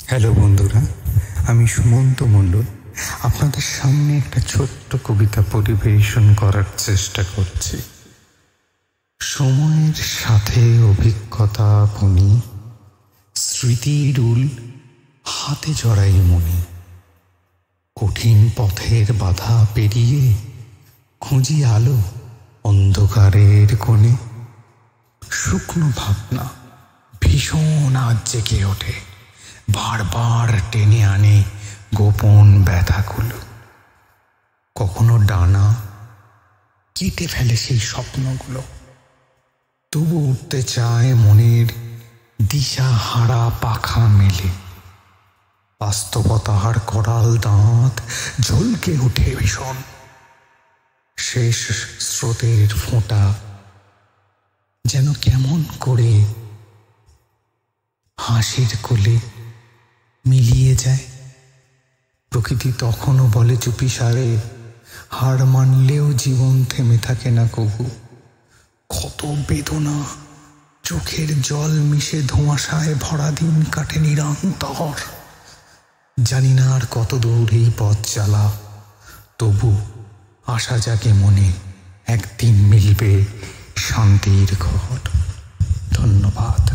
Hello বন্ধুরা, আমি সুমন্ত মণ্ডল আপনাদের সামনে একটা ছোট্ট কবিতা পরিবেশন করার চেষ্টা করছি। সময়ের সাথে অভিজ্ঞতা বুনি, স্মৃতির উল হাতে জড়াই মনি। কঠিন পথের বাধা পেরিয়ে খুঁজি আলো অন্ধকারের কোণে। শুকনো ভাবনা ভীষণ আজ জেগে ওঠে, বারবার টেনে আনে গোপন ব্যথাগুলো। কখনো ডানা কেটে ফেলে সেই স্বপ্নগুলো, তবু উঠতে চায় মনের দিশা হারা পাখা মেলে। বাস্তবতার করাল দাঁত ঝলকে ওঠে ভীষণ, শেষ স্রোতের ফোঁটা যেন কেমন করে হাসির কোলে মিলিয়ে যায়। প্রকৃতি তখনও বলে চুপিসারে, হার মানলেও জীবন থেমে থাকে না কবু। কত বেদনা চোখের জল মিশে ধোঁয়াশায় ভরা দিন কাটে নিরন্তর। জানি না আর কত দূর এই পথ চালা, তবু আশা জাগে মনে, একদিন মিলবে শান্তির ঘর। ধন্যবাদ।